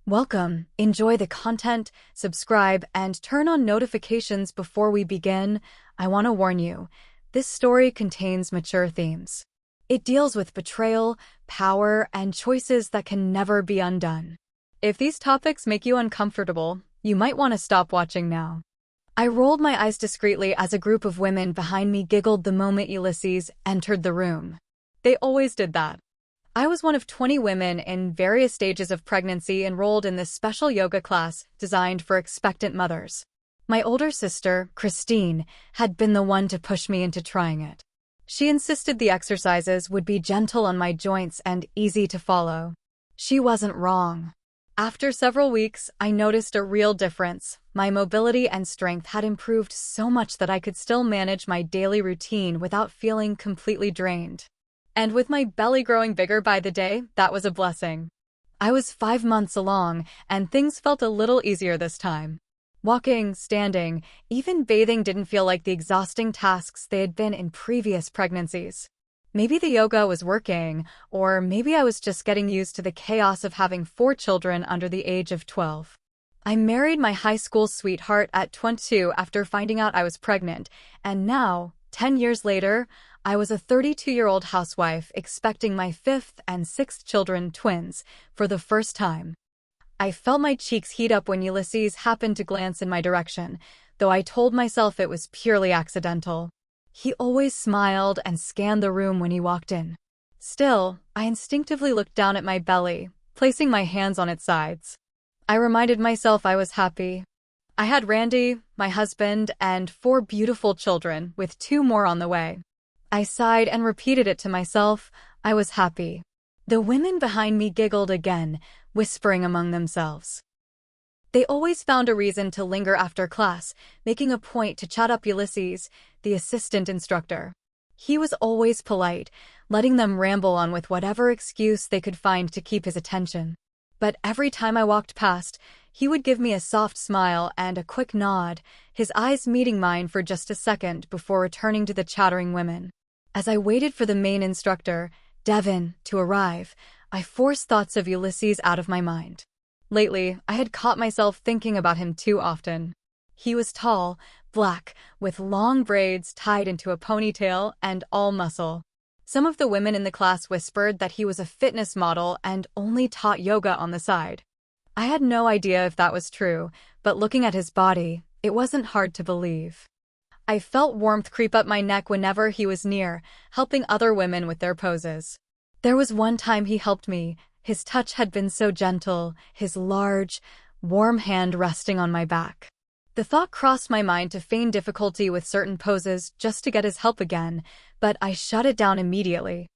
Welcome. Enjoy the content, subscribe, and turn on notifications before we begin. I want to warn you, this story contains mature themes. It deals with betrayal, power, and choices that can never be undone. If these topics make you uncomfortable, you might want to stop watching now. I rolled my eyes discreetly as a group of women behind me giggled the moment Ulysses entered the room. They always did that. I was one of 20 women in various stages of pregnancy enrolled in this special yoga class designed for expectant mothers. My older sister, Christine, had been the one to push me into trying it. She insisted the exercises would be gentle on my joints and easy to follow. She wasn't wrong. After several weeks, I noticed a real difference. My mobility and strength had improved so much that I could still manage my daily routine without feeling completely drained. And with my belly growing bigger by the day, that was a blessing. I was 5 months along, and things felt a little easier this time. Walking, standing, even bathing didn't feel like the exhausting tasks they had been in previous pregnancies. Maybe the yoga was working, or maybe I was just getting used to the chaos of having 4 children under the age of 12. I married my high school sweetheart at 22 after finding out I was pregnant, and now, 10 years later, I was a 32-year-old housewife expecting my 5th and 6th children, twins, for the first time. I felt my cheeks heat up when Ulysses happened to glance in my direction, though I told myself it was purely accidental. He always smiled and scanned the room when he walked in. Still, I instinctively looked down at my belly, placing my hands on its sides. I reminded myself I was happy. I had Randy, my husband, and 4 beautiful children, with 2 more on the way. I sighed and repeated it to myself. I was happy. The women behind me giggled again, whispering among themselves. They always found a reason to linger after class, making a point to chat up Ulysses, the assistant instructor. He was always polite, letting them ramble on with whatever excuse they could find to keep his attention. But every time I walked past, he would give me a soft smile and a quick nod, his eyes meeting mine for just a second before returning to the chattering women. As I waited for the main instructor, Devin, to arrive, I forced thoughts of Ulysses out of my mind. Lately, I had caught myself thinking about him too often. He was tall, black, with long braids tied into a ponytail and all muscle. Some of the women in the class whispered that he was a fitness model and only taught yoga on the side. I had no idea if that was true, but looking at his body, it wasn't hard to believe. I felt warmth creep up my neck whenever he was near, helping other women with their poses. There was one time he helped me. His touch had been so gentle, his large, warm hand resting on my back. The thought crossed my mind to feign difficulty with certain poses just to get his help again, but I shut it down immediately.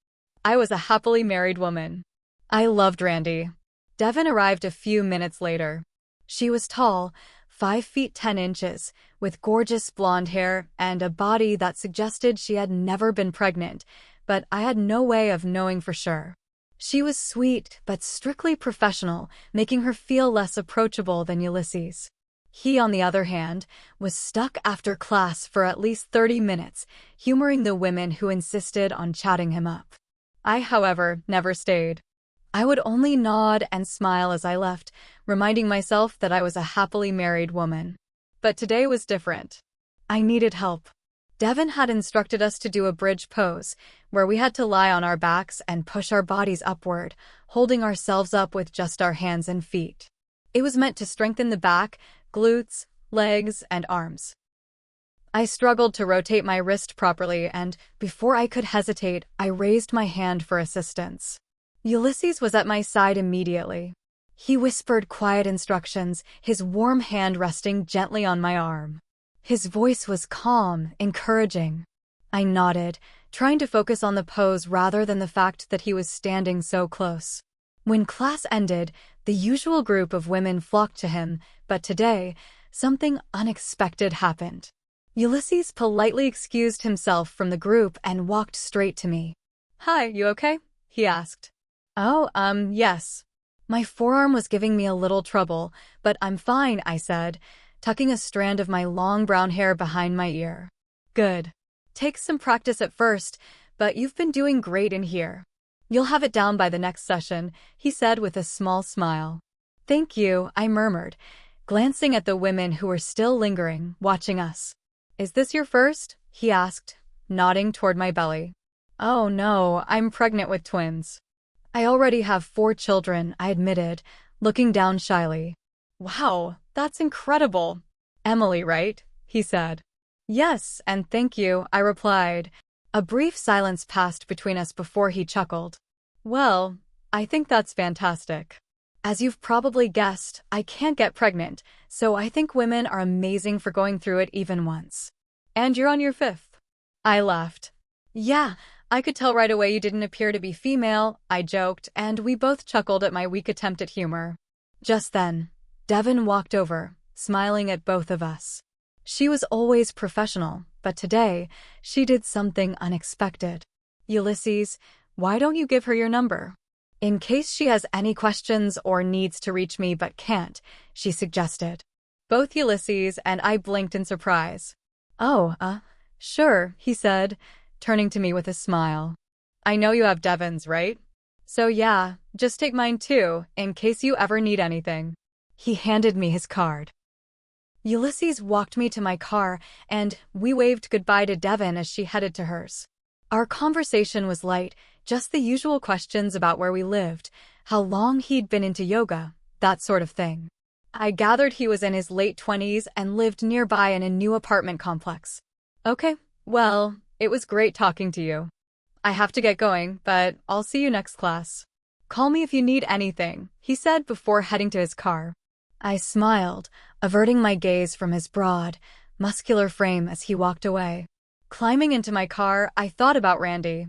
I was a happily married woman. I loved Randy. Devin arrived a few minutes later. She was tall, 5 feet 10 inches, with gorgeous blonde hair and a body that suggested she had never been pregnant, but I had no way of knowing for sure. She was sweet but strictly professional, making her feel less approachable than Ulysses. He, on the other hand, was stuck after class for at least 30 minutes, humoring the women who insisted on chatting him up. I, however, never stayed. I would only nod and smile as I left, reminding myself that I was a happily married woman. But today was different. I needed help. Devin had instructed us to do a bridge pose, where we had to lie on our backs and push our bodies upward, holding ourselves up with just our hands and feet. It was meant to strengthen the back, glutes, legs, and arms. I struggled to rotate my wrist properly, and before I could hesitate, I raised my hand for assistance. Ulysses was at my side immediately. He whispered quiet instructions, his warm hand resting gently on my arm. His voice was calm, encouraging. I nodded, trying to focus on the pose rather than the fact that he was standing so close. When class ended, the usual group of women flocked to him, but today, something unexpected happened. Ulysses politely excused himself from the group and walked straight to me. "Hi, you okay?" he asked. "Oh, yes." My forearm was giving me a little trouble, but I'm fine, I said, tucking a strand of my long brown hair behind my ear. "Good. Takes some practice at first, but you've been doing great in here. You'll have it down by the next session," he said with a small smile. Thank you, I murmured, glancing at the women who were still lingering, watching us. Is this your first? He asked, nodding toward my belly. Oh no, I'm pregnant with twins. I already have 4 children, I admitted, looking down shyly. Wow, that's incredible. Emily, right? He said. Yes, and thank you, I replied. A brief silence passed between us before he chuckled. Well, I think that's fantastic. As you've probably guessed, I can't get pregnant, so I think women are amazing for going through it even once. And you're on your 5th. I laughed. Yeah, I could tell right away you didn't appear to be female, I joked, and we both chuckled at my weak attempt at humor. Just then, Devon walked over, smiling at both of us. She was always professional, but today, she did something unexpected. Ulysses, why don't you give her your number? In case she has any questions or needs to reach me but can't, she suggested. Both Ulysses and I blinked in surprise. Oh, sure, he said, turning to me with a smile. I know you have Devon's, right? So yeah, just take mine too, in case you ever need anything. He handed me his card. Ulysses walked me to my car, and we waved goodbye to Devon as she headed to hers. Our conversation was light, just the usual questions about where we lived, how long he'd been into yoga, that sort of thing. I gathered he was in his late 20s and lived nearby in a new apartment complex. Okay, well, it was great talking to you. I have to get going, but I'll see you next class. Call me if you need anything, he said before heading to his car. I smiled, averting my gaze from his broad, muscular frame as he walked away. Climbing into my car, I thought about Randy.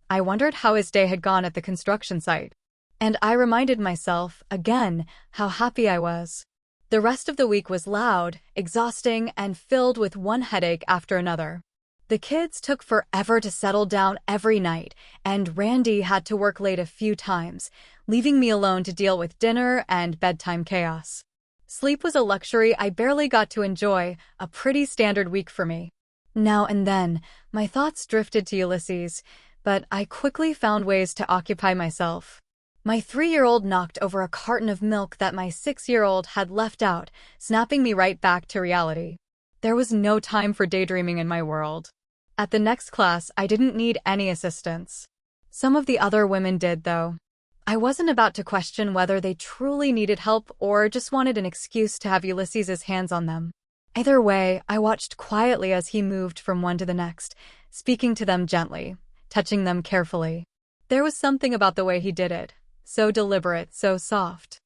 I wondered how his day had gone at the construction site. And I reminded myself, again, how happy I was. The rest of the week was loud, exhausting, and filled with one headache after another. The kids took forever to settle down every night, and Randy had to work late a few times, leaving me alone to deal with dinner and bedtime chaos. Sleep was a luxury I barely got to enjoy, a pretty standard week for me. Now and then, my thoughts drifted to Ulysses, but I quickly found ways to occupy myself. My 3-year-old knocked over a carton of milk that my 6-year-old had left out, snapping me right back to reality. There was no time for daydreaming in my world. At the next class, I didn't need any assistance. Some of the other women did, though. I wasn't about to question whether they truly needed help or just wanted an excuse to have Ulysses's hands on them. Either way, I watched quietly as he moved from one to the next, speaking to them gently, touching them carefully. There was something about the way he did it, so deliberate, so soft.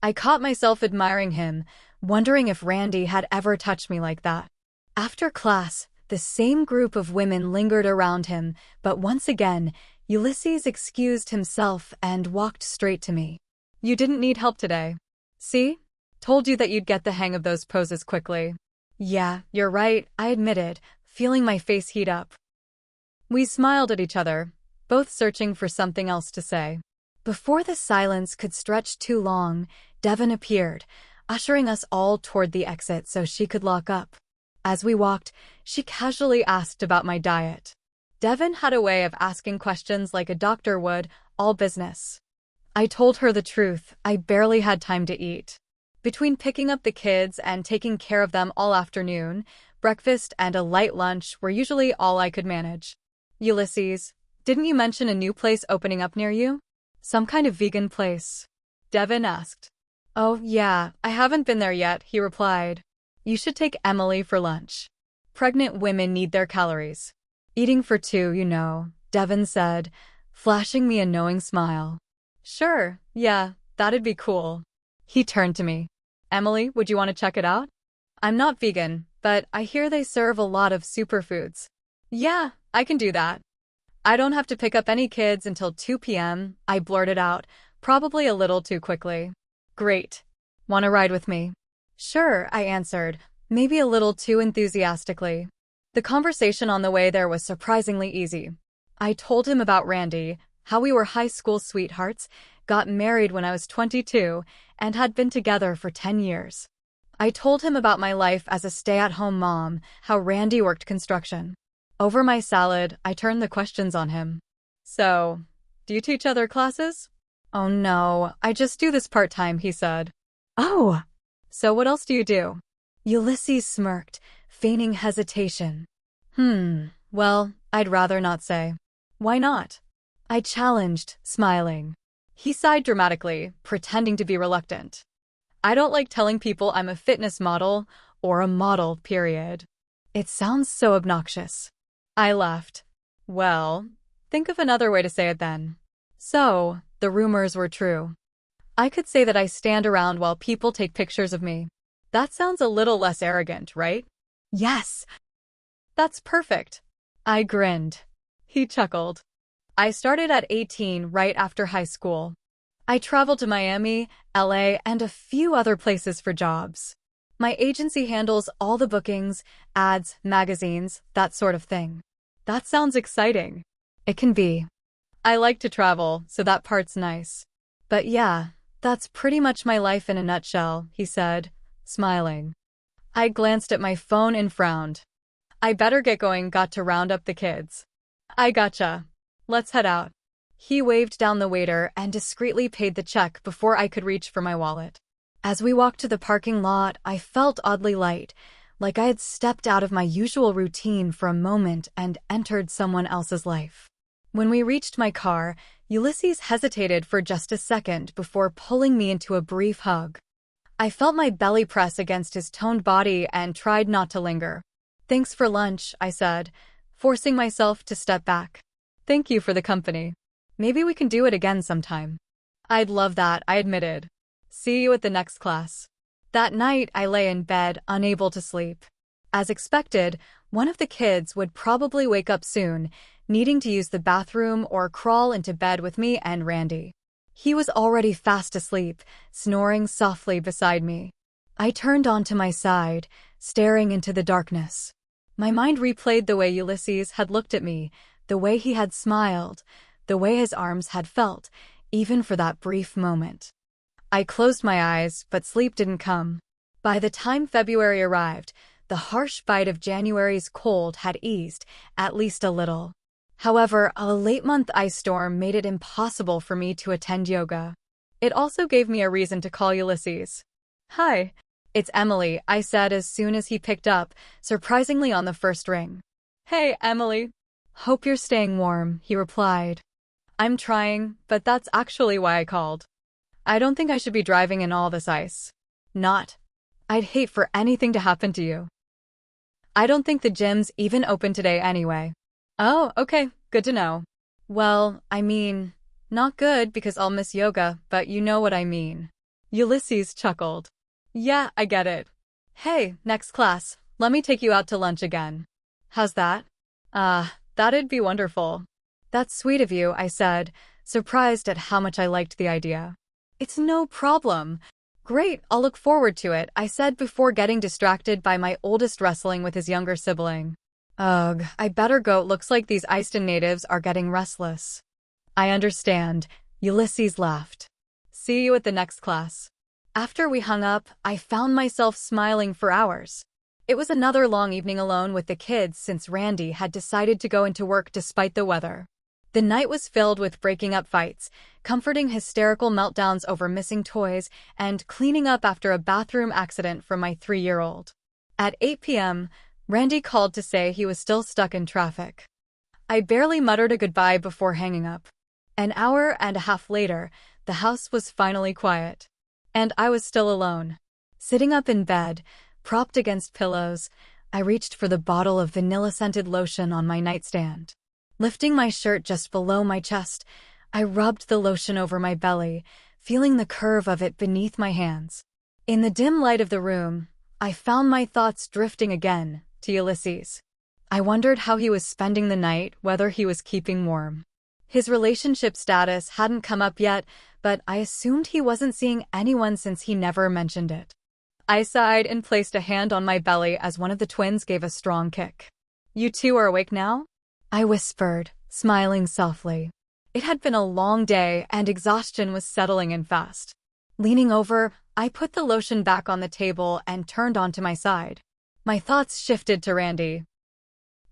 I caught myself admiring him, wondering if Randy had ever touched me like that. After class, the same group of women lingered around him, but once again, Ulysses excused himself and walked straight to me. You didn't need help today. See? Told you that you'd get the hang of those poses quickly. Yeah, you're right, I admitted, feeling my face heat up. We smiled at each other, both searching for something else to say. Before the silence could stretch too long, Devon appeared, ushering us all toward the exit so she could lock up. As we walked, she casually asked about my diet. Devon had a way of asking questions like a doctor would, all business. I told her the truth, I barely had time to eat. Between picking up the kids and taking care of them all afternoon, breakfast and a light lunch were usually all I could manage. Ulysses, didn't you mention a new place opening up near you? Some kind of vegan place? Devon asked. Oh, yeah, I haven't been there yet, he replied. You should take Emily for lunch. Pregnant women need their calories. Eating for 2, you know, Devon said, flashing me a knowing smile. Sure, yeah, that'd be cool. He turned to me. Emily, would you want to check it out? I'm not vegan, but I hear they serve a lot of superfoods. Yeah, I can do that. I don't have to pick up any kids until 2 p.m., I blurted out, probably a little too quickly. Great. Want to ride with me? Sure, I answered, maybe a little too enthusiastically. The conversation on the way there was surprisingly easy. I told him about Randy, how we were high school sweethearts, got married when I was 22, and had been together for 10 years. I told him about my life as a stay-at-home mom, how Randy worked construction. Over my salad, I turned the questions on him. So, do you teach other classes? Oh no, I just do this part-time, he said. Oh, so what else do you do? Ulysses smirked, feigning hesitation. Well, I'd rather not say. Why not? I challenged, smiling. He sighed dramatically, pretending to be reluctant. I don't like telling people I'm a fitness model, or a model, period. It sounds so obnoxious. I laughed. Well, think of another way to say it then. So, the rumors were true. I could say that I stand around while people take pictures of me. That sounds a little less arrogant, right? Yes. That's perfect. I grinned. He chuckled. I started at 18 right after high school. I traveled to Miami, LA, and a few other places for jobs. My agency handles all the bookings, ads, magazines, that sort of thing. That sounds exciting. It can be. I like to travel, so that part's nice. But yeah, that's pretty much my life in a nutshell, he said, smiling. I glanced at my phone and frowned. I better get going, got to round up the kids. I gotcha. Let's head out. He waved down the waiter and discreetly paid the check before I could reach for my wallet. As we walked to the parking lot, I felt oddly light, like I had stepped out of my usual routine for a moment and entered someone else's life. When we reached my car, Ulysses hesitated for just a second before pulling me into a brief hug. I felt my belly press against his toned body and tried not to linger. Thanks for lunch, I said, forcing myself to step back. Thank you for the company. Maybe we can do it again sometime. I'd love that, I admitted. See you at the next class. That night, I lay in bed, unable to sleep. As expected, one of the kids would probably wake up soon, needing to use the bathroom or crawl into bed with me and Randy. He was already fast asleep, snoring softly beside me. I turned onto my side, staring into the darkness. My mind replayed the way Ulysses had looked at me, the way he had smiled, the way his arms had felt, even for that brief moment. I closed my eyes, but sleep didn't come. By the time February arrived, the harsh bite of January's cold had eased, at least a little. However, a late-month ice storm made it impossible for me to attend yoga. It also gave me a reason to call Ulysses. Hi, it's Emily, I said as soon as he picked up, surprisingly on the first ring. Hey, Emily. Hope you're staying warm, he replied. I'm trying, but that's actually why I called. I don't think I should be driving in all this ice. Not. I'd hate for anything to happen to you. I don't think the gym's even open today anyway. Oh, okay, good to know. Well, I mean, not good because I'll miss yoga, but you know what I mean. Ulysses chuckled. Yeah, I get it. Hey, next class, let me take you out to lunch again. How's that? That'd be wonderful. That's sweet of you, I said, surprised at how much I liked the idea. It's no problem. Great, I'll look forward to it, I said before getting distracted by my oldest wrestling with his younger sibling. Ugh, I better go. It looks like these Easton natives are getting restless. I understand, Ulysses laughed. See you at the next class. After we hung up, I found myself smiling for hours. It was another long evening alone with the kids since Randy had decided to go into work despite the weather. The night was filled with breaking up fights, comforting hysterical meltdowns over missing toys, and cleaning up after a bathroom accident from my 3-year-old. At 8 p.m., Randy called to say he was still stuck in traffic. I barely muttered a goodbye before hanging up. An hour and a half later, the house was finally quiet. And I was still alone. Sitting up in bed, propped against pillows, I reached for the bottle of vanilla-scented lotion on my nightstand. Lifting my shirt just below my chest, I rubbed the lotion over my belly, feeling the curve of it beneath my hands. In the dim light of the room, I found my thoughts drifting again to Ulysses. I wondered how he was spending the night, whether he was keeping warm. His relationship status hadn't come up yet, but I assumed he wasn't seeing anyone since he never mentioned it. I sighed and placed a hand on my belly as one of the twins gave a strong kick. You two are awake now? I whispered, smiling softly. It had been a long day and exhaustion was settling in fast. Leaning over, I put the lotion back on the table and turned onto my side. My thoughts shifted to Randy.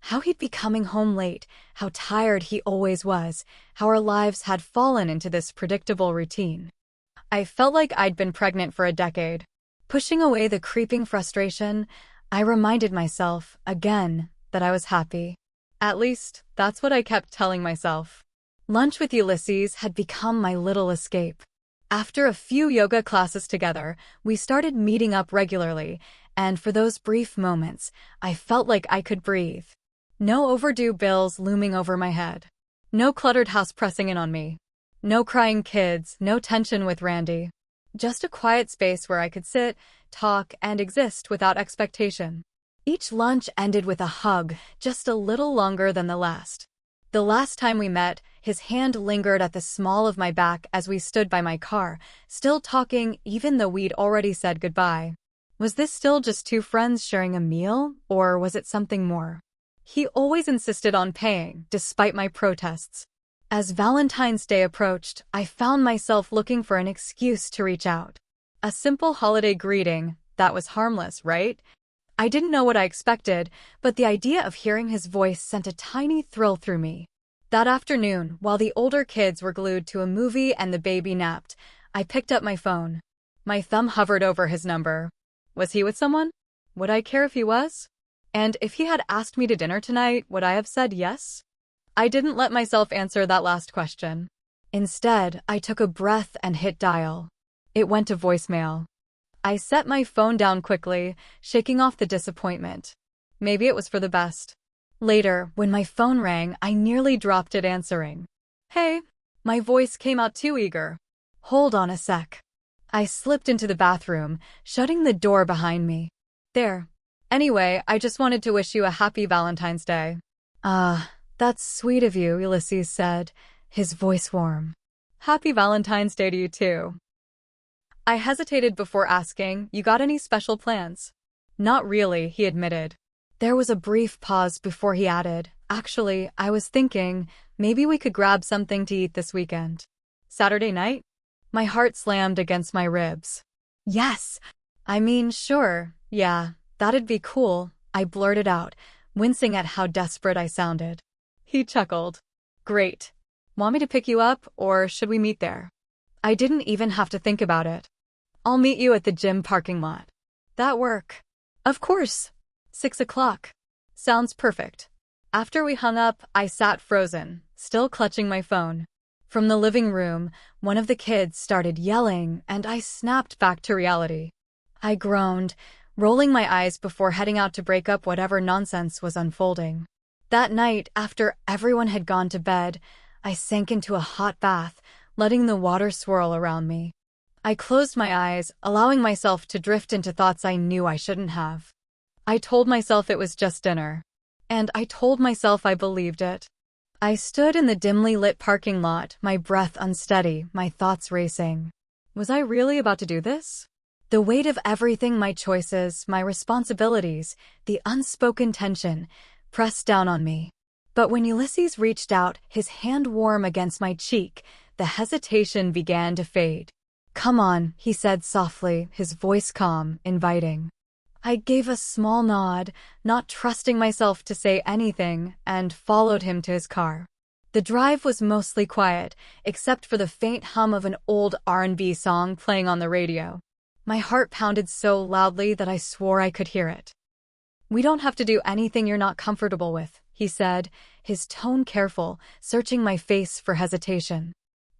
How he'd be coming home late, how tired he always was, how our lives had fallen into this predictable routine. I felt like I'd been pregnant for a decade. Pushing away the creeping frustration, I reminded myself, again, that I was happy. At least, that's what I kept telling myself. Lunch with Ulysses had become my little escape. After a few yoga classes together, we started meeting up regularly, and for those brief moments, I felt like I could breathe. No overdue bills looming over my head. No cluttered house pressing in on me. No crying kids, no tension with Randy. Just a quiet space where I could sit, talk, and exist without expectation. Each lunch ended with a hug, just a little longer than the last. The last time we met, his hand lingered at the small of my back as we stood by my car, still talking even though we'd already said goodbye. Was this still just two friends sharing a meal, or was it something more? He always insisted on paying, despite my protests. As Valentine's Day approached, I found myself looking for an excuse to reach out. A simple holiday greeting, that was harmless, right? I didn't know what I expected, but the idea of hearing his voice sent a tiny thrill through me. That afternoon, while the older kids were glued to a movie and the baby napped, I picked up my phone. My thumb hovered over his number. Was he with someone? Would I care if he was? And if he had asked me to dinner tonight, would I have said yes? I didn't let myself answer that last question. Instead, I took a breath and hit dial. It went to voicemail. I set my phone down quickly, shaking off the disappointment. Maybe it was for the best. Later, when my phone rang, I nearly dropped it answering. Hey, my voice came out too eager. Hold on a sec. I slipped into the bathroom, shutting the door behind me. There. Anyway, I just wanted to wish you a happy Valentine's Day. That's sweet of you, Ulysses said, his voice warm. Happy Valentine's Day to you too. I hesitated before asking, you got any special plans? Not really, he admitted. There was a brief pause before he added, actually, I was thinking, maybe we could grab something to eat this weekend. Saturday night? My heart slammed against my ribs. Yes! I mean, sure, yeah, that'd be cool, I blurted out, wincing at how desperate I sounded. He chuckled. Great. Want me to pick you up, or should we meet there? I didn't even have to think about it. I'll meet you at the gym parking lot. That work? Of course. 6 o'clock. Sounds perfect. After we hung up, I sat frozen, still clutching my phone. From the living room, one of the kids started yelling, and I snapped back to reality. I groaned, rolling my eyes before heading out to break up whatever nonsense was unfolding. That night, after everyone had gone to bed, I sank into a hot bath, letting the water swirl around me. I closed my eyes, allowing myself to drift into thoughts I knew I shouldn't have. I told myself it was just dinner. And I told myself I believed it. I stood in the dimly lit parking lot, my breath unsteady, my thoughts racing. Was I really about to do this? The weight of everything, my choices, my responsibilities, the unspoken tension, pressed down on me. But when Ulysses reached out, his hand warm against my cheek, the hesitation began to fade. Come on, he said softly, his voice calm, inviting. I gave a small nod, not trusting myself to say anything, and followed him to his car. The drive was mostly quiet, except for the faint hum of an old R&B song playing on the radio. My heart pounded so loudly that I swore I could hear it. We don't have to do anything you're not comfortable with, he said, his tone careful, searching my face for hesitation.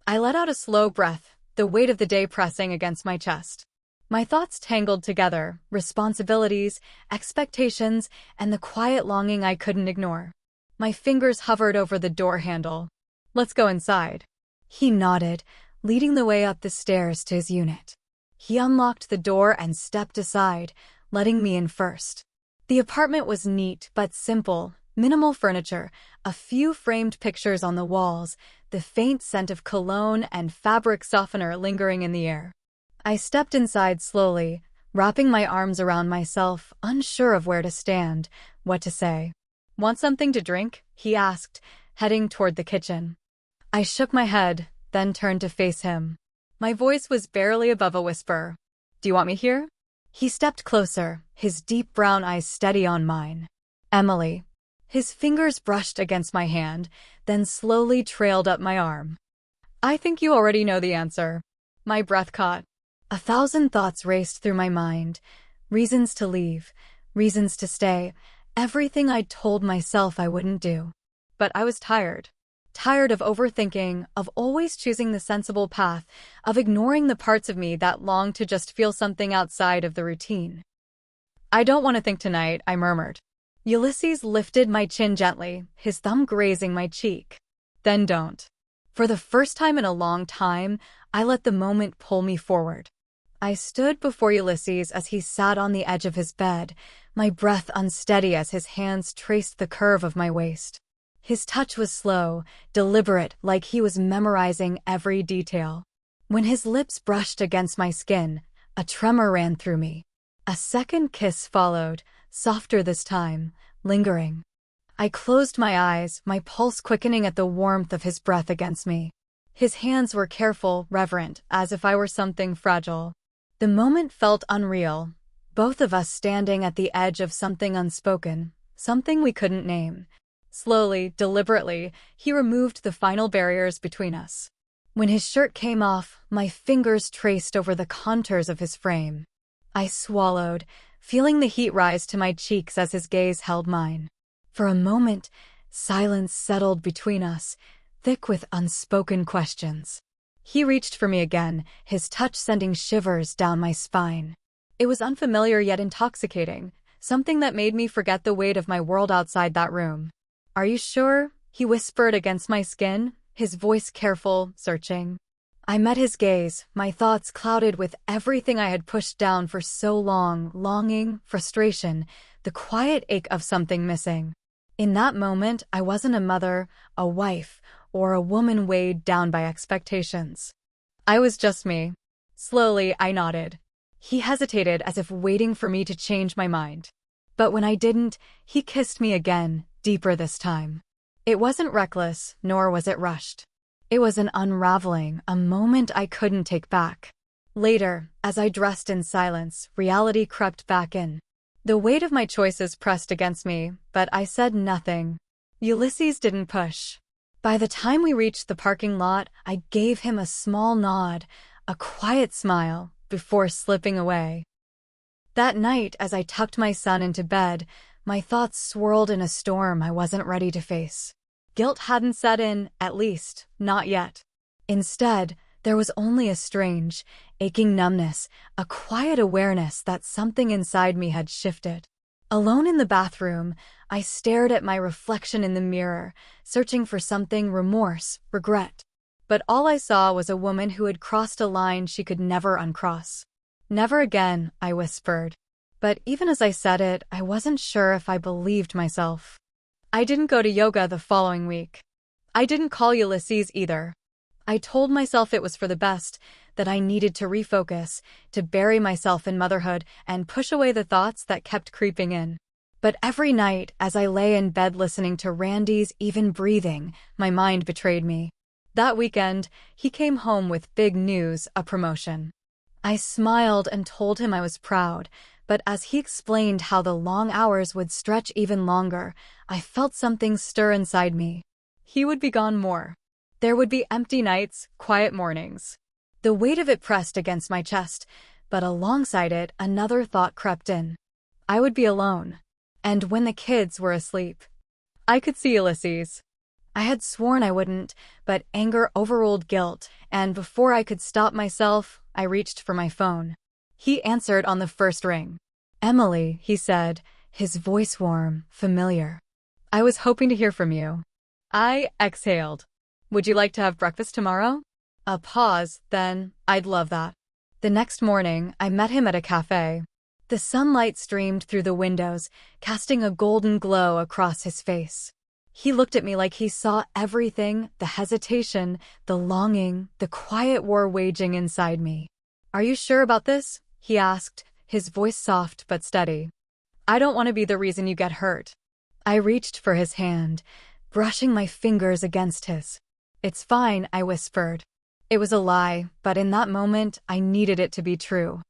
I let out a slow breath, the weight of the day pressing against my chest. My thoughts tangled together, responsibilities, expectations, and the quiet longing I couldn't ignore. My fingers hovered over the door handle. Let's go inside. He nodded, leading the way up the stairs to his unit. He unlocked the door and stepped aside, letting me in first. The apartment was neat but simple, minimal furniture, a few framed pictures on the walls, the faint scent of cologne and fabric softener lingering in the air. I stepped inside slowly, wrapping my arms around myself, unsure of where to stand, what to say. Want something to drink? He asked, heading toward the kitchen. I shook my head, then turned to face him. My voice was barely above a whisper. Do you want me here? He stepped closer, his deep brown eyes steady on mine. Emily. His fingers brushed against my hand, then slowly trailed up my arm. I think you already know the answer. My breath caught. 1,000 thoughts raced through my mind. Reasons to leave, reasons to stay, everything I'd told myself I wouldn't do. But I was tired. Tired of overthinking, of always choosing the sensible path, of ignoring the parts of me that longed to just feel something outside of the routine. I don't want to think tonight, I murmured. Ulysses lifted my chin gently, his thumb grazing my cheek. Then don't. For the first time in a long time, I let the moment pull me forward. I stood before Ulysses as he sat on the edge of his bed, my breath unsteady as his hands traced the curve of my waist. His touch was slow, deliberate, like he was memorizing every detail. When his lips brushed against my skin, a tremor ran through me. A second kiss followed, softer this time, lingering. I closed my eyes, my pulse quickening at the warmth of his breath against me. His hands were careful, reverent, as if I were something fragile. The moment felt unreal, both of us standing at the edge of something unspoken, something we couldn't name. Slowly, deliberately, he removed the final barriers between us. When his shirt came off, my fingers traced over the contours of his frame. I swallowed, feeling the heat rise to my cheeks as his gaze held mine. For a moment, silence settled between us, thick with unspoken questions. He reached for me again, his touch sending shivers down my spine. It was unfamiliar yet intoxicating, something that made me forget the weight of my world outside that room. Are you sure? He whispered against my skin, his voice careful, searching. I met his gaze, my thoughts clouded with everything I had pushed down for so long, longing, frustration, the quiet ache of something missing. In that moment, I wasn't a mother, a wife, or a woman weighed down by expectations. I was just me. Slowly, I nodded. He hesitated as if waiting for me to change my mind. But when I didn't, he kissed me again, deeper this time. It wasn't reckless, nor was it rushed. It was an unraveling, a moment I couldn't take back. Later, as I dressed in silence, reality crept back in. The weight of my choices pressed against me, but I said nothing. Ulysses didn't push. By the time we reached the parking lot, I gave him a small nod, a quiet smile, before slipping away. That night, as I tucked my son into bed, my thoughts swirled in a storm I wasn't ready to face. Guilt hadn't set in, at least, not yet. Instead, there was only a strange, aching numbness, a quiet awareness that something inside me had shifted. Alone in the bathroom, I stared at my reflection in the mirror, searching for something: remorse, regret. But all I saw was a woman who had crossed a line she could never uncross. Never again, I whispered. But even as I said it, I wasn't sure if I believed myself. I didn't go to yoga the following week. I didn't call Ulysses either. I told myself it was for the best, that I needed to refocus, to bury myself in motherhood and push away the thoughts that kept creeping in. But every night, as I lay in bed listening to Randy's even breathing, my mind betrayed me. That weekend, he came home with big news: a promotion. I smiled and told him I was proud, but as he explained how the long hours would stretch even longer, I felt something stir inside me. He would be gone more. There would be empty nights, quiet mornings. The weight of it pressed against my chest, but alongside it, another thought crept in. I would be alone. And when the kids were asleep, I could see Ulysses. I had sworn I wouldn't, but anger overruled guilt, and before I could stop myself, I reached for my phone. He answered on the first ring. "Emily," he said, his voice warm, familiar. "I was hoping to hear from you." I exhaled. "Would you like to have breakfast tomorrow?" A pause, then, "I'd love that." The next morning, I met him at a cafe. The sunlight streamed through the windows, casting a golden glow across his face. He looked at me like he saw everything: the hesitation, the longing, the quiet war waging inside me. "Are you sure about this?" he asked, his voice soft but steady. "I don't want to be the reason you get hurt." I reached for his hand, brushing my fingers against his. "It's fine," I whispered. It was a lie, but in that moment, I needed it to be true.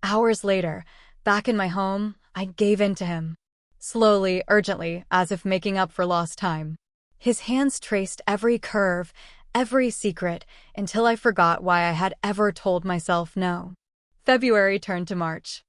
Hours later, back in my home, I gave in to him. Slowly, urgently, as if making up for lost time. His hands traced every curve, every secret, until I forgot why I had ever told myself no. February turned to March.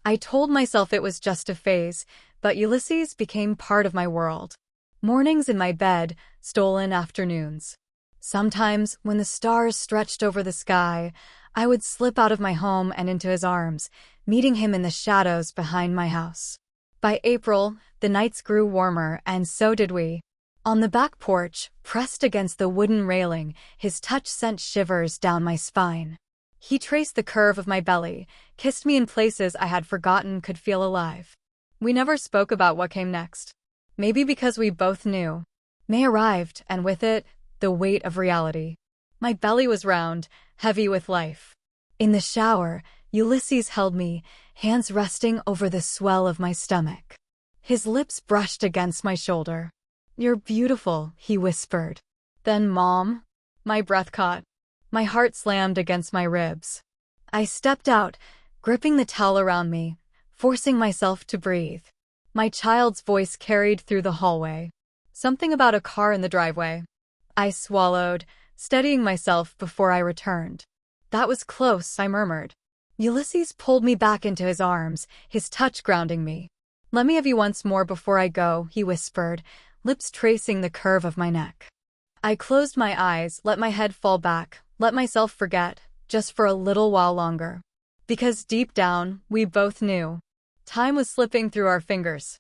I told myself it was just a phase, but Ulysses became part of my world. Mornings in my bed, stolen afternoons. Sometimes, when the stars stretched over the sky, I would slip out of my home and into his arms, meeting him in the shadows behind my house. By April, the nights grew warmer, and so did we. On the back porch, pressed against the wooden railing, his touch sent shivers down my spine. He traced the curve of my belly, kissed me in places I had forgotten could feel alive. We never spoke about what came next. Maybe because we both knew. May arrived, and with it, the weight of reality. My belly was round, heavy with life. In the shower, Ulysses held me, hands resting over the swell of my stomach. His lips brushed against my shoulder. "You're beautiful," he whispered. Then, "Mom?" My breath caught. My heart slammed against my ribs. I stepped out, gripping the towel around me, forcing myself to breathe. My child's voice carried through the hallway. Something about a car in the driveway. I swallowed, steadying myself before I returned. "That was close," I murmured. Ulysses pulled me back into his arms, his touch grounding me. "Let me have you once more before I go," he whispered, lips tracing the curve of my neck. I closed my eyes, let my head fall back, let myself forget, just for a little while longer. Because deep down, we both knew. Time was slipping through our fingers.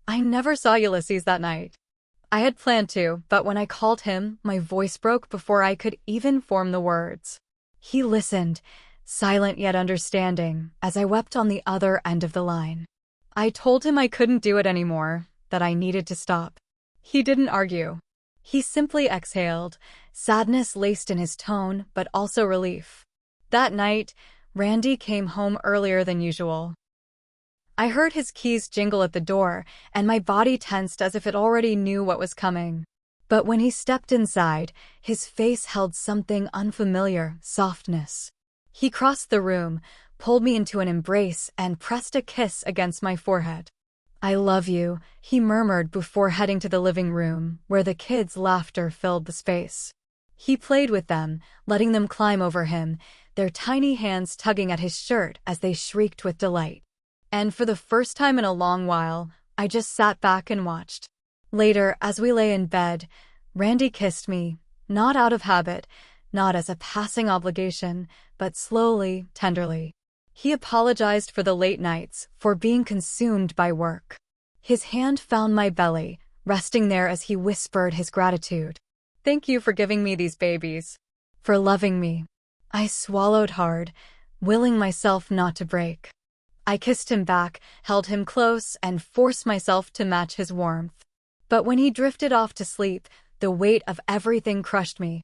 I never saw Ulysses that night. I had planned to, but when I called him, my voice broke before I could even form the words. He listened, silent yet understanding, as I wept on the other end of the line. I told him I couldn't do it anymore, that I needed to stop. He didn't argue. He simply exhaled, sadness laced in his tone, but also relief. That night, Randy came home earlier than usual. I heard his keys jingle at the door, and my body tensed as if it already knew what was coming. But when he stepped inside, his face held something unfamiliar, softness. He crossed the room, pulled me into an embrace, and pressed a kiss against my forehead. "I love you," he murmured before heading to the living room, where the kids' laughter filled the space. He played with them, letting them climb over him, their tiny hands tugging at his shirt as they shrieked with delight. And for the first time in a long while, I just sat back and watched. Later, as we lay in bed, Randy kissed me, not out of habit, not as a passing obligation, but slowly, tenderly. He apologized for the late nights, for being consumed by work. His hand found my belly, resting there as he whispered his gratitude. "Thank you for giving me these babies. For loving me." I swallowed hard, willing myself not to break. I kissed him back, held him close, and forced myself to match his warmth. But when he drifted off to sleep, the weight of everything crushed me.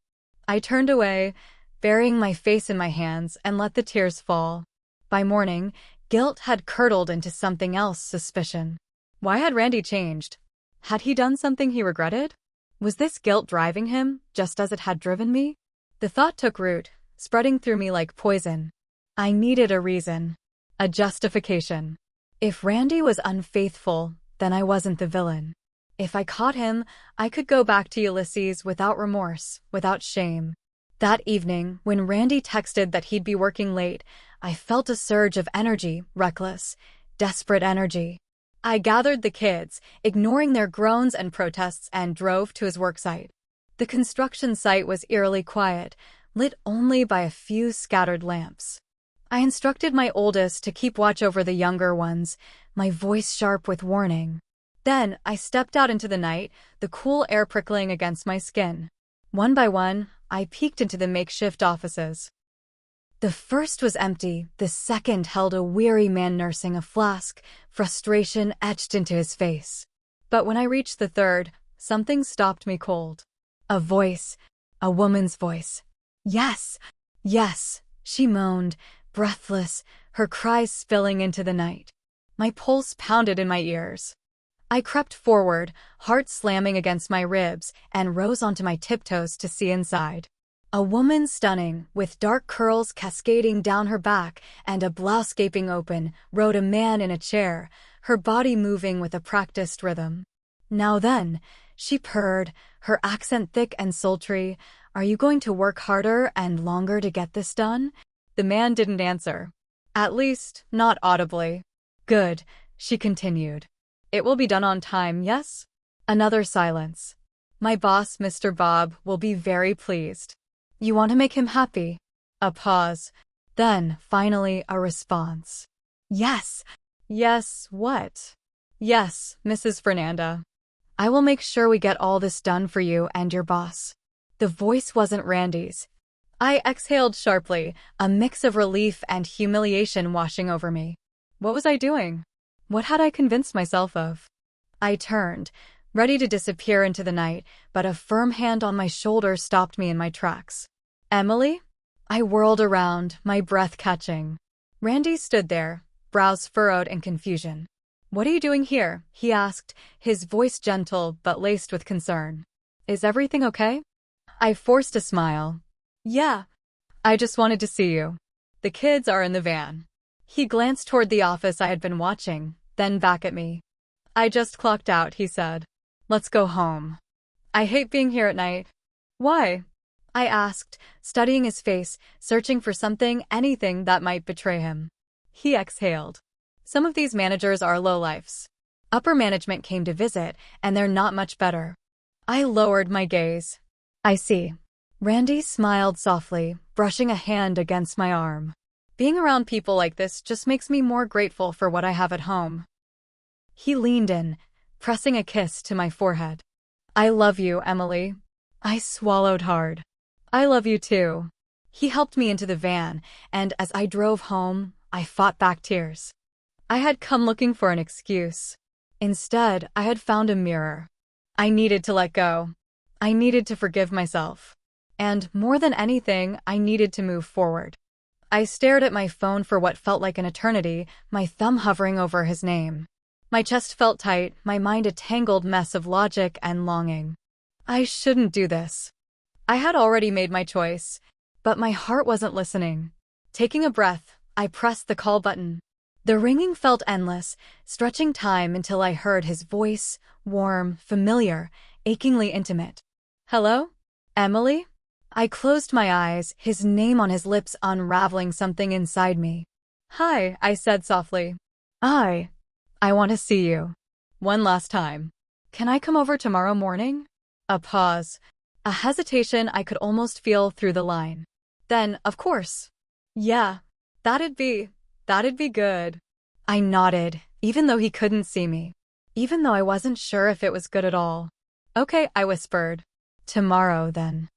I turned away, burying my face in my hands, and let the tears fall. By morning, guilt had curdled into something else: suspicion. Why had Randy changed? Had he done something he regretted? Was this guilt driving him, just as it had driven me? The thought took root, spreading through me like poison. I needed a reason. A justification. If Randy was unfaithful, then I wasn't the villain. If I caught him, I could go back to Ulysses without remorse, without shame. That evening, when Randy texted that he'd be working late, I felt a surge of energy, reckless, desperate energy. I gathered the kids, ignoring their groans and protests, and drove to his worksite. The construction site was eerily quiet, lit only by a few scattered lamps. I instructed my oldest to keep watch over the younger ones, my voice sharp with warning. Then I stepped out into the night, the cool air prickling against my skin. One by one, I peeked into the makeshift offices. The first was empty, the second held a weary man nursing a flask, frustration etched into his face. But when I reached the third, something stopped me cold. A voice, a woman's voice. "Yes, yes," she moaned, breathless, her cries spilling into the night. My pulse pounded in my ears. I crept forward, heart slamming against my ribs, and rose onto my tiptoes to see inside. A woman stunning, with dark curls cascading down her back and a blouse gaping open, rode a man in a chair, her body moving with a practiced rhythm. "Now then," she purred, her accent thick and sultry, Are you going to work harder and longer to get this done? The man didn't answer. At least, not audibly. Good, she continued. It will be done on time, yes? Another silence. My boss, Mr. Bob, will be very pleased. You want to make him happy? A pause. Then, finally, a response. Yes. Yes, what? Yes, Mrs. Fernanda. I will make sure we get all this done for you and your boss. The voice wasn't Randy's. I exhaled sharply, a mix of relief and humiliation washing over me. What was I doing? What had I convinced myself of? I turned, ready to disappear into the night, but a firm hand on my shoulder stopped me in my tracks. Emily? I whirled around, my breath catching. Randy stood there, brows furrowed in confusion. What are you doing here? He asked, his voice gentle but laced with concern. Is everything okay? I forced a smile. Yeah. I just wanted to see you. The kids are in the van. He glanced toward the office I had been watching, then back at me. I just clocked out, he said. Let's go home. I hate being here at night. Why? I asked, studying his face, searching for something, anything that might betray him. He exhaled. Some of these managers are lowlifes. Upper management came to visit, and they're not much better. I lowered my gaze. I see. Randy smiled softly, brushing a hand against my arm. Being around people like this just makes me more grateful for what I have at home. He leaned in, pressing a kiss to my forehead. I love you, Emily. I swallowed hard. I love you too. He helped me into the van, and as I drove home, I fought back tears. I had come looking for an excuse. Instead, I had found a mirror. I needed to let go. I needed to forgive myself. And more than anything, I needed to move forward. I stared at my phone for what felt like an eternity, my thumb hovering over his name. My chest felt tight, my mind a tangled mess of logic and longing. I shouldn't do this. I had already made my choice, but my heart wasn't listening. Taking a breath, I pressed the call button. The ringing felt endless, stretching time until I heard his voice, warm, familiar, achingly intimate. Hello? Emily? I closed my eyes, his name on his lips unraveling something inside me. Hi, I said softly. I want to see you. One last time. Can I come over tomorrow morning? A pause. A hesitation I could almost feel through the line. Then, of course. Yeah, that'd be good. I nodded, even though he couldn't see me. Even though I wasn't sure if it was good at all. Okay, I whispered. Tomorrow, then.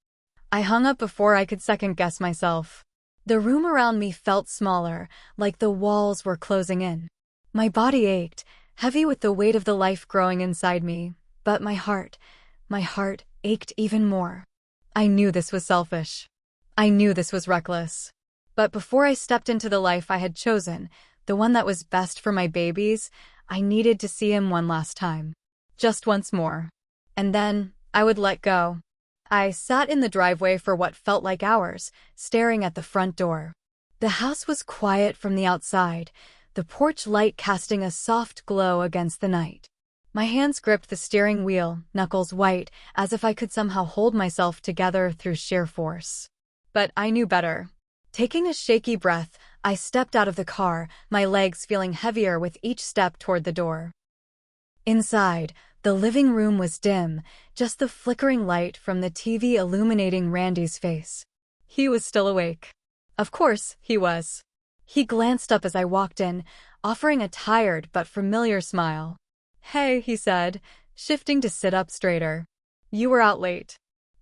I hung up before I could second-guess myself. The room around me felt smaller, like the walls were closing in. My body ached, heavy with the weight of the life growing inside me, but my heart ached even more. I knew this was selfish. I knew this was reckless. But before I stepped into the life I had chosen, the one that was best for my babies, I needed to see him one last time. Just once more. And then, I would let go. I sat in the driveway for what felt like hours, staring at the front door. The house was quiet from the outside, the porch light casting a soft glow against the night. My hands gripped the steering wheel, knuckles white, as if I could somehow hold myself together through sheer force. But I knew better. Taking a shaky breath, I stepped out of the car, my legs feeling heavier with each step toward the door. Inside, the living room was dim, just the flickering light from the TV illuminating Randy's face. He was still awake. Of course, he was. He glanced up as I walked in, offering a tired but familiar smile. Hey, he said, shifting to sit up straighter. You were out late.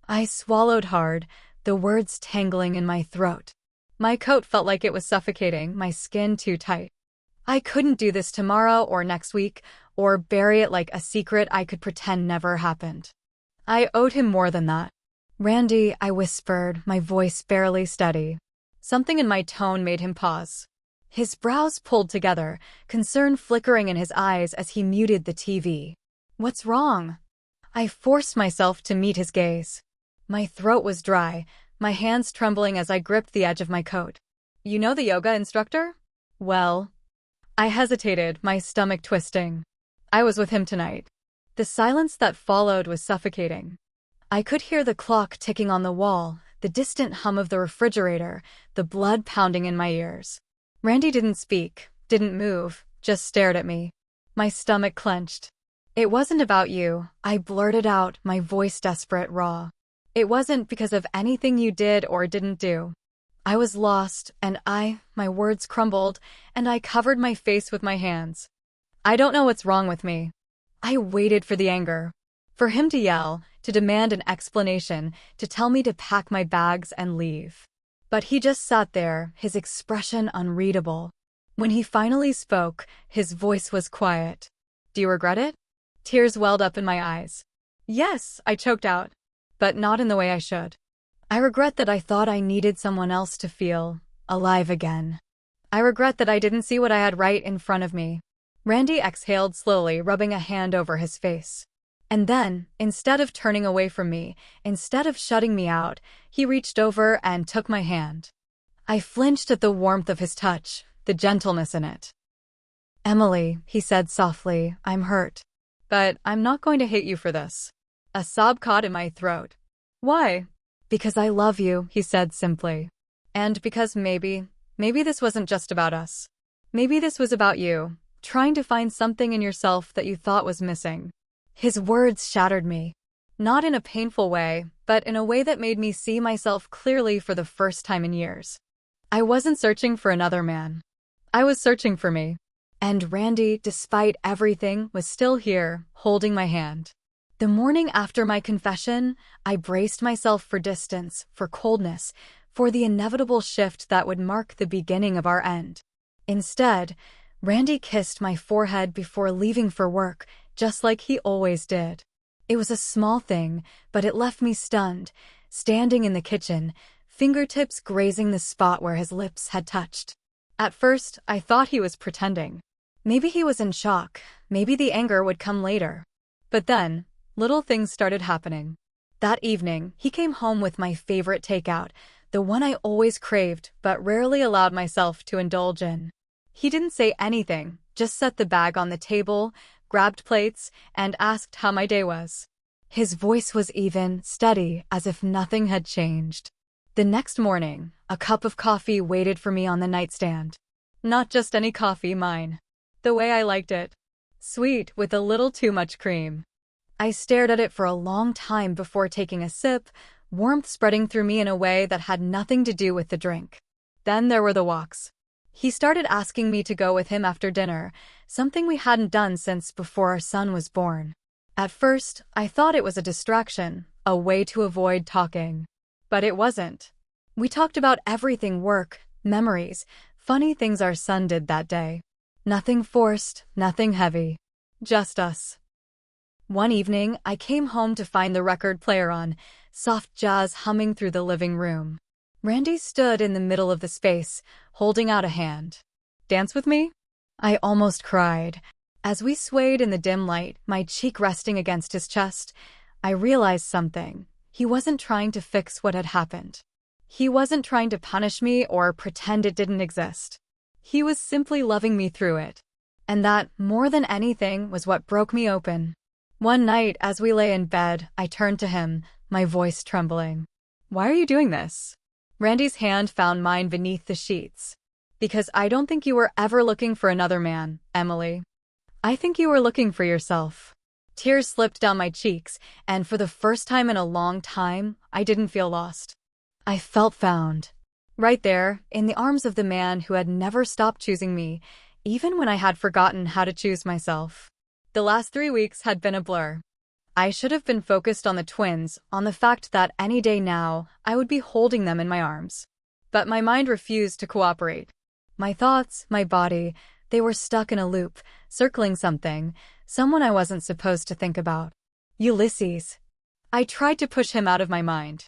I swallowed hard, the words tangling in my throat. My coat felt like it was suffocating, my skin too tight. I couldn't do this tomorrow or next week, or bury it like a secret I could pretend never happened. I owed him more than that. Randy, I whispered, my voice barely steady. Something in my tone made him pause. His brows pulled together, concern flickering in his eyes as he muted the TV. What's wrong? I forced myself to meet his gaze. My throat was dry, my hands trembling as I gripped the edge of my coat. You know the yoga instructor? Well, I hesitated, my stomach twisting. I was with him tonight. The silence that followed was suffocating. I could hear the clock ticking on the wall, the distant hum of the refrigerator, the blood pounding in my ears. Randy didn't speak, didn't move, just stared at me. My stomach clenched. "It wasn't about you," I blurted out, my voice desperate, raw. "It wasn't because of anything you did or didn't do. I was lost, and my words crumbled, and I covered my face with my hands. I don't know what's wrong with me." I waited for the anger. For him to yell, to demand an explanation, to tell me to pack my bags and leave. But he just sat there, his expression unreadable. When he finally spoke, his voice was quiet. "Do you regret it?" Tears welled up in my eyes. "Yes," I choked out. "But not in the way I should. I regret that I thought I needed someone else to feel alive again. I regret that I didn't see what I had right in front of me." Randy exhaled slowly, rubbing a hand over his face. And then, instead of turning away from me, instead of shutting me out, he reached over and took my hand. I flinched at the warmth of his touch, the gentleness in it. "Emily," he said softly, "I'm hurt. But I'm not going to hate you for this." A sob caught in my throat. "Why?" "Because I love you," he said simply. "And because maybe this wasn't just about us. Maybe this was about you, trying to find something in yourself that you thought was missing." His words shattered me. Not in a painful way, but in a way that made me see myself clearly for the first time in years. I wasn't searching for another man. I was searching for me. And Randy, despite everything, was still here, holding my hand. The morning after my confession, I braced myself for distance, for coldness, for the inevitable shift that would mark the beginning of our end. Instead, Randy kissed my forehead before leaving for work, just like he always did. It was a small thing, but it left me stunned, standing in the kitchen, fingertips grazing the spot where his lips had touched. At first, I thought he was pretending. Maybe he was in shock, maybe the anger would come later. But then, little things started happening. That evening, he came home with my favorite takeout, the one I always craved but rarely allowed myself to indulge in. He didn't say anything, just set the bag on the table, grabbed plates, and asked how my day was. His voice was even, steady, as if nothing had changed. The next morning, a cup of coffee waited for me on the nightstand. Not just any coffee, mine. The way I liked it. Sweet, with a little too much cream. I stared at it for a long time before taking a sip, warmth spreading through me in a way that had nothing to do with the drink. Then there were the walks. He started asking me to go with him after dinner, something we hadn't done since before our son was born. At first, I thought it was a distraction, a way to avoid talking. But it wasn't. We talked about everything: work, memories, funny things our son did that day. Nothing forced, nothing heavy. Just us. One evening, I came home to find the record player on, soft jazz humming through the living room. Randy stood in the middle of the space, holding out a hand. "Dance with me?" I almost cried. As we swayed in the dim light, my cheek resting against his chest, I realized something. He wasn't trying to fix what had happened. He wasn't trying to punish me or pretend it didn't exist. He was simply loving me through it. And that, more than anything, was what broke me open. One night, as we lay in bed, I turned to him, my voice trembling. "Why are you doing this?" Randy's hand found mine beneath the sheets. "Because I don't think you were ever looking for another man, Emily. I think you were looking for yourself." Tears slipped down my cheeks, and for the first time in a long time, I didn't feel lost. I felt found. Right there, in the arms of the man who had never stopped choosing me, even when I had forgotten how to choose myself. The last 3 weeks had been a blur. I should have been focused on the twins, on the fact that any day now, I would be holding them in my arms. But my mind refused to cooperate. My thoughts, my body, they were stuck in a loop, circling something, someone I wasn't supposed to think about. Ulysses. I tried to push him out of my mind.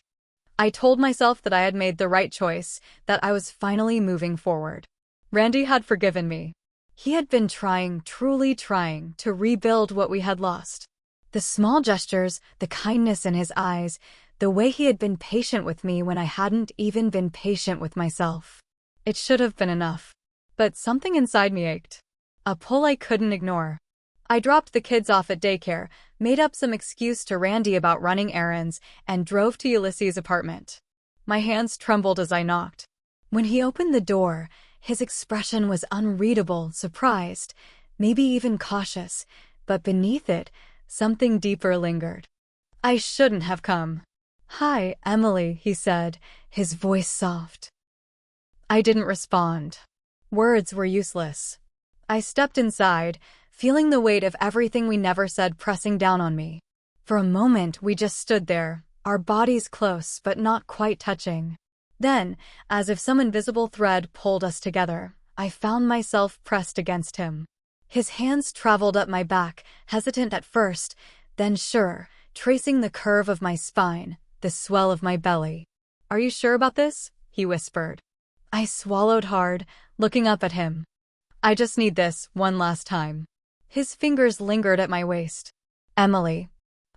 I told myself that I had made the right choice, that I was finally moving forward. Randy had forgiven me. He had been trying, truly trying, to rebuild what we had lost. The small gestures, the kindness in his eyes, the way he had been patient with me when I hadn't even been patient with myself. It should have been enough. But something inside me ached. A pull I couldn't ignore. I dropped the kids off at daycare, made up some excuse to Randy about running errands, and drove to Ulysses' apartment. My hands trembled as I knocked. When he opened the door, his expression was unreadable, surprised, maybe even cautious, but beneath it, something deeper lingered. I shouldn't have come. "Hi, Emily," he said, his voice soft. I didn't respond. Words were useless. I stepped inside, feeling the weight of everything we never said pressing down on me. For a moment, we just stood there, our bodies close but not quite touching. Then, as if some invisible thread pulled us together, I found myself pressed against him. His hands traveled up my back, hesitant at first, then sure, tracing the curve of my spine, the swell of my belly. "Are you sure about this?" he whispered. I swallowed hard, looking up at him. "I just need this one last time." His fingers lingered at my waist. "Emily."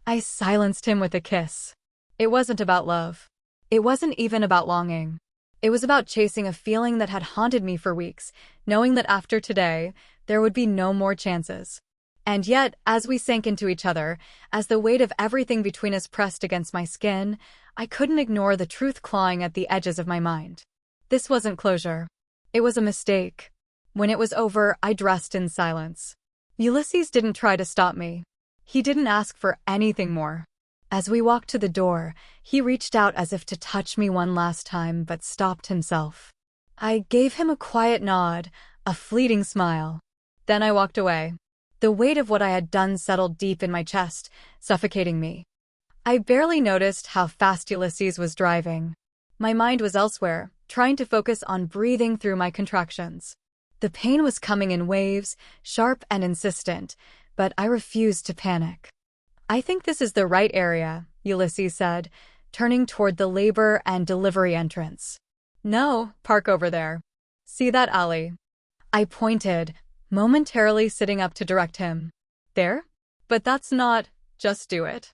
I silenced him with a kiss. It wasn't about love. It wasn't even about longing. It was about chasing a feeling that had haunted me for weeks, knowing that after today, there would be no more chances. And yet, as we sank into each other, as the weight of everything between us pressed against my skin, I couldn't ignore the truth clawing at the edges of my mind. This wasn't closure. It was a mistake. When it was over, I dressed in silence. Ulysses didn't try to stop me. He didn't ask for anything more. As we walked to the door, he reached out as if to touch me one last time, but stopped himself. I gave him a quiet nod, a fleeting smile. Then I walked away. The weight of what I had done settled deep in my chest, suffocating me. I barely noticed how fast Ulysses was driving. My mind was elsewhere, trying to focus on breathing through my contractions. The pain was coming in waves, sharp and insistent, but I refused to panic. "I think this is the right area," Ulysses said, turning toward the labor and delivery entrance. "No, park over there. See that alley?" I pointed, momentarily sitting up to direct him. "There? But that's not, just do it."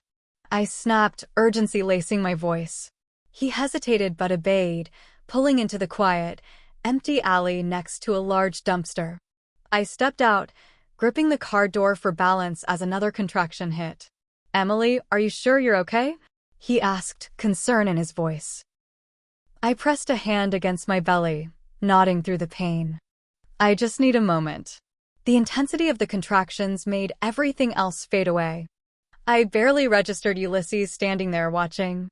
I snapped, urgency lacing my voice. He hesitated but obeyed, pulling into the quiet, empty alley next to a large dumpster. I stepped out, gripping the car door for balance as another contraction hit. "Emily, are you sure you're okay?" he asked, concern in his voice. I pressed a hand against my belly, nodding through the pain. "I just need a moment." The intensity of the contractions made everything else fade away. I barely registered Ulysses standing there watching.